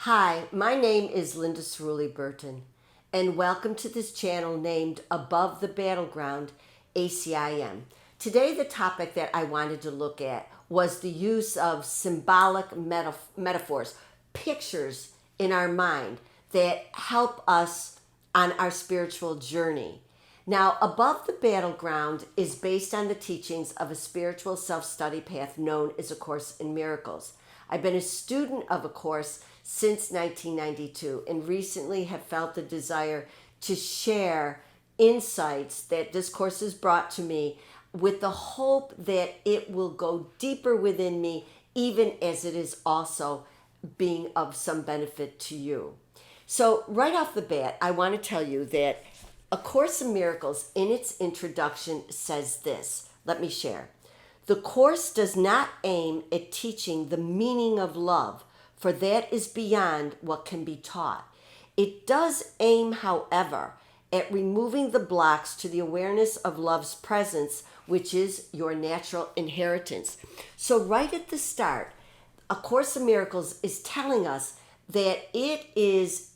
Hi, my name is Linda Cirulli-Burton, and welcome to this channel named Above the Battleground, ACIM. Today, the topic that I wanted to look at was the use of symbolic metaphors, pictures in our mind that help us on our spiritual journey. Now, Above the Battleground is based on the teachings of a spiritual self-study path known as A Course in Miracles. I've been a student of A Course since 1992 and recently have felt the desire to share insights that this course has brought to me with the hope that it will go deeper within me, even as it is also being of some benefit to you. So right off the bat, I want to tell you that A Course in Miracles in its introduction says this. Let me share. The Course does not aim at teaching the meaning of love, for that is beyond what can be taught. It does aim, however, at removing the blocks to the awareness of love's presence, which is your natural inheritance. So right at the start, A Course in Miracles is telling us that it is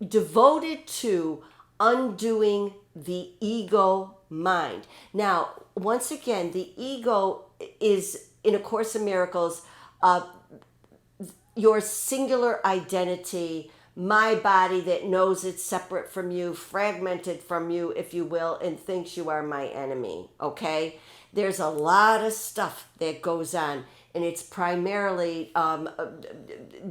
devoted to undoing the ego mind. Now, once again, the ego is, in A Course in Miracles, your singular identity, my body that knows it's separate from you, fragmented from you, if you will, and thinks you are my enemy, okay? There's a lot of stuff that goes on, and it's primarily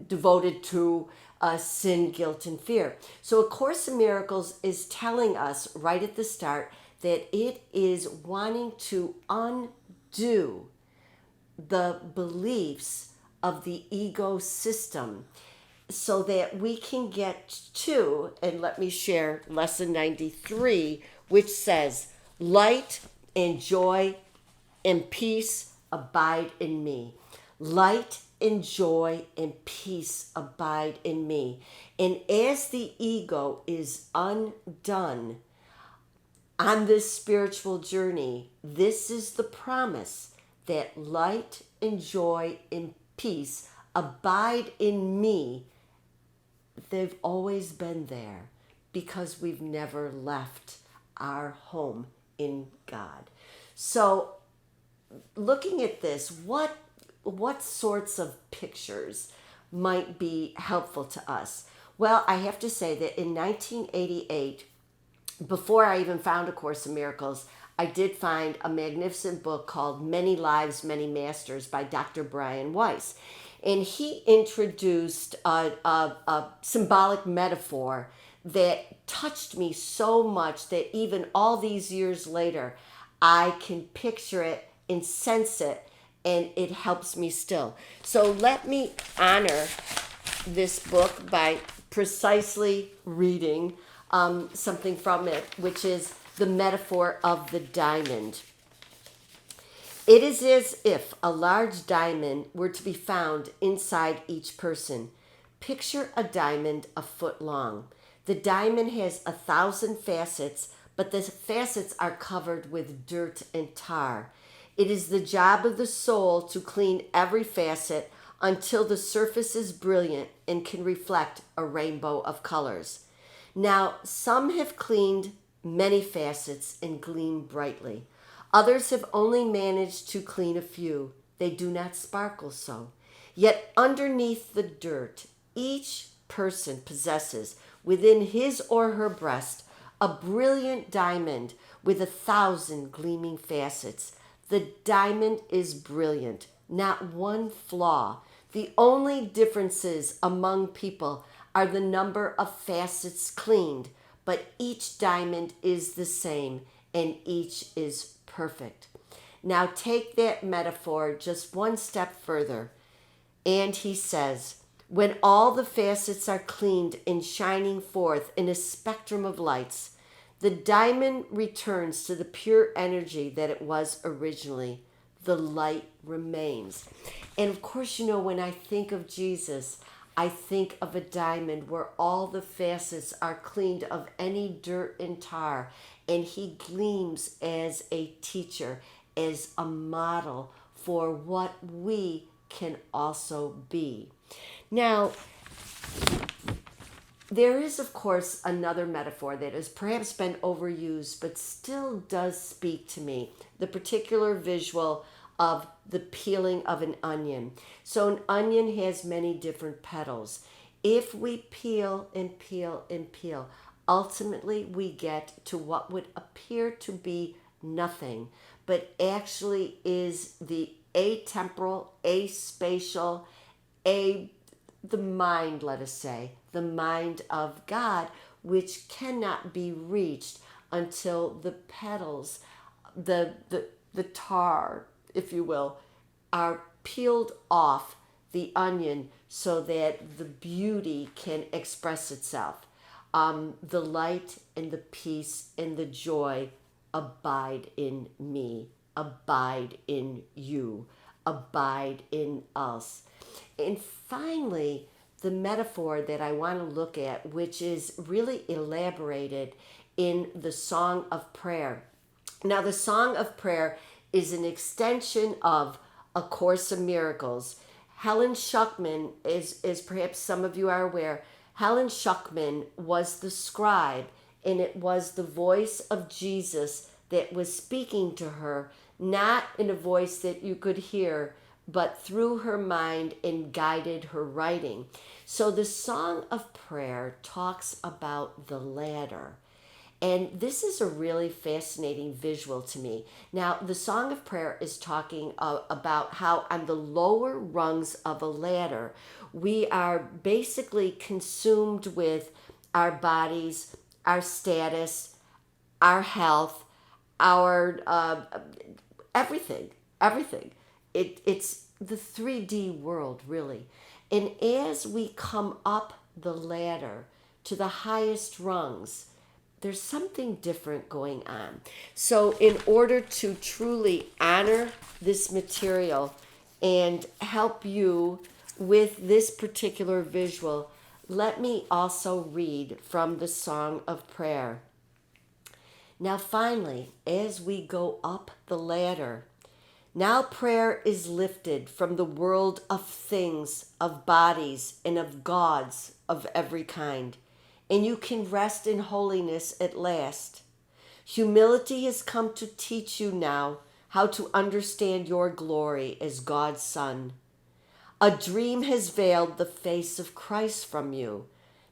devoted to sin, guilt, and fear. So A Course in Miracles is telling us right at the start that it is wanting to undo the beliefs of the ego system so that we can get to, and let me share lesson 93, which says, light and joy and peace abide in me. Light and joy and peace abide in me. And as the ego is undone on this spiritual journey, this is the promise that light and joy and peace abide in me. They've always been there because we've never left our home in God. So looking at this, what sorts of pictures might be helpful to us? Well, I have to say that in 1988, before I even found A Course in Miracles, I did find a magnificent book called Many Lives, Many Masters by Dr. Brian Weiss. And he introduced a symbolic metaphor that touched me so much that even all these years later, I can picture it and sense it, and it helps me still. So let me honor this book by precisely reading something from it, which is the metaphor of the diamond. It is as if a large diamond were to be found inside each person. Picture a diamond a foot long. The diamond has 1,000 facets, but the facets are covered with dirt and tar. It is the job of the soul to clean every facet until the surface is brilliant and can reflect a rainbow of colors. Now, some have cleaned many facets and gleam brightly. Others have only managed to clean a few. They do not sparkle so. Yet underneath the dirt, each person possesses within his or her breast a brilliant diamond with 1,000 gleaming facets. The diamond is brilliant, not one flaw. The only differences among people are the number of facets cleaned, but each diamond is the same and each is perfect. Now take that metaphor just one step further. And he says, when all the facets are cleaned and shining forth in a spectrum of lights, the diamond returns to the pure energy that it was originally. The light remains. And of course, when I think of Jesus, I think of a diamond where all the facets are cleaned of any dirt and tar, and he gleams as a teacher, as a model for what we can also be. Now, There is, of course, another metaphor that has perhaps been overused, but still does speak to me. The particular visual of the peeling of an onion. So an onion has many different petals. If we peel and peel and peel, ultimately we get to what would appear to be nothing, but actually is the atemporal, aspatial, the mind, let us say, the mind of God, which cannot be reached until the petals, the tar, if you will, are peeled off the onion so that the beauty can express itself. The light and the peace and the joy abide in me, abide in you, abide in us. And finally, the metaphor that I want to look at, which is really elaborated in the Song of Prayer. Now, the Song of Prayer is an extension of A Course in Miracles. Helen Schucman, as perhaps some of you are aware, Helen Schucman was the scribe, and it was the voice of Jesus that was speaking to her, not in a voice that you could hear, but through her mind and guided her writing. So the Song of Prayer talks about the ladder. And this is a really fascinating visual to me. Now, the Song of Prayer is talking about how on the lower rungs of a ladder, we are basically consumed with our bodies, our status, our health, our everything. It's the 3D world, really. And as we come up the ladder to the highest rungs, there's something different going on. So in order to truly honor this material and help you with this particular visual, let me also read from the Song of Prayer. Now finally, as we go up the ladder, now prayer is lifted from the world of things, of bodies, and of gods of every kind, and you can rest in holiness at last. Humility has come to teach you now how to understand your glory as God's Son. A dream has veiled the face of Christ from you.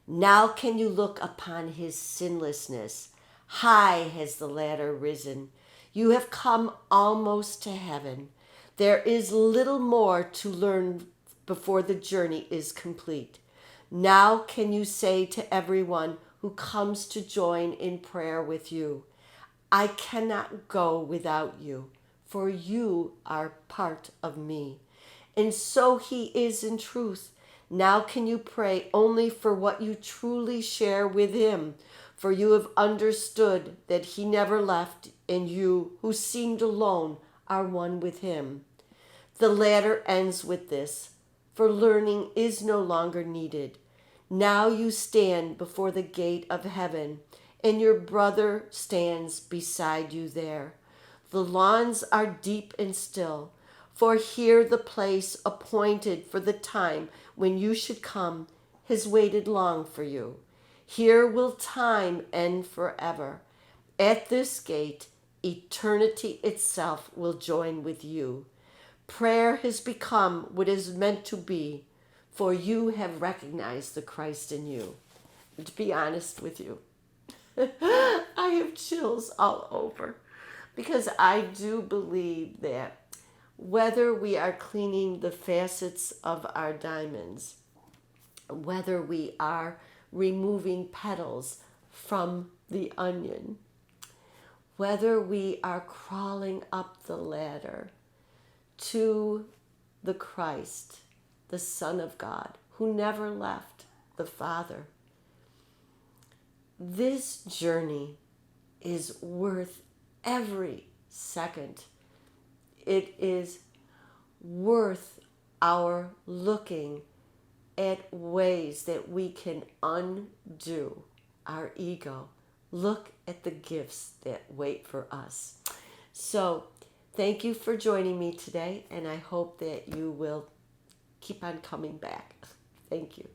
Now can you look upon his sinlessness. High has the ladder risen. You have come almost to heaven. There is little more to learn before the journey is complete. Now can you say to everyone who comes to join in prayer with you, I cannot go without you, for you are part of me. And so he is in truth. Now can you pray only for what you truly share with him, for you have understood that he never left, and you, who seemed alone, are one with him. The ladder ends with this, for learning is no longer needed. Now you stand before the gate of heaven, and your brother stands beside you there. The lawns are deep and still, for here the place appointed for the time when you should come has waited long for you. Here will time end forever. At this gate, eternity itself will join with you. Prayer has become what is meant to be, for you have recognized the Christ in you. And to be honest with you, I have chills all over, because I do believe that whether we are cleaning the facets of our diamonds, whether we are removing petals from the onion, whether we are crawling up the ladder to the Christ, the Son of God, who never left the Father, this journey is worth every second. It is worth our looking at ways that we can undo our ego. Look at the gifts that wait for us. So, thank you for joining me today, and I hope that you will keep on coming back. Thank you.